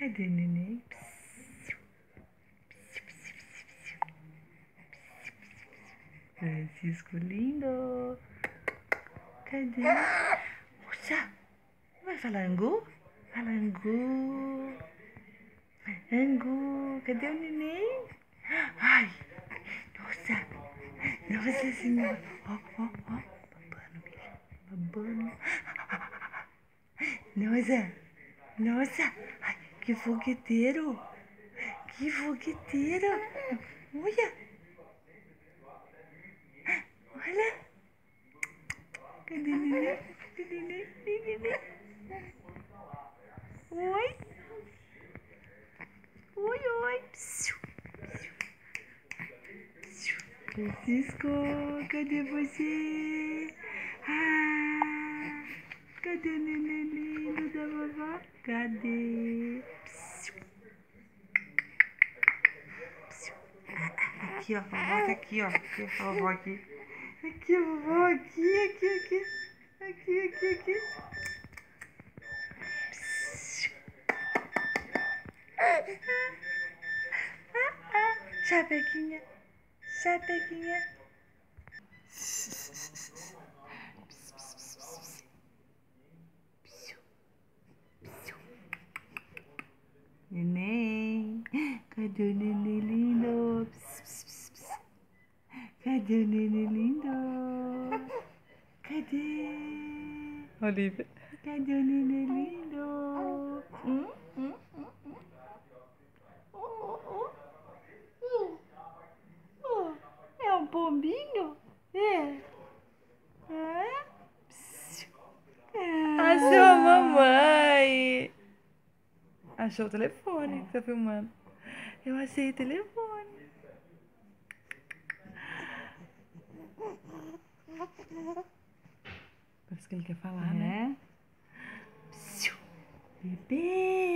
Cadê o neném? Francisco lindo. Cadê? Poxa, vai falar angu? Fala angu. Angu, cadê o neném? Ai, nossa, nossa senhora. Ó, ó, ó, babando, filho, babando. Nossa, nossa, ai, que fogueteiro. Que fogueteiro. Olha, olha. Cadê o neném? Cadê o neném? Cadê o neném? Oi. Oi, oi. Francisco, cadê você? Ah, cadê o neném lindo da vovó? Cadê? Aqui, ó, a vovó tá aqui, ó. Aqui, a vovó aqui. Aqui, a vovó aqui, aqui, aqui. Aqui, aqui, aqui. Chapequinha, chapequinha. Neném, cadê o neném lindo? Cadê o neném lindo? Cadê? Olivia. Cadê o neném lindo? É um pombinho? É? É? Achou a mamãe. Achou o telefone que tá filmando. Eu achei o telefone. Parece que ele quer falar, né? Bebê!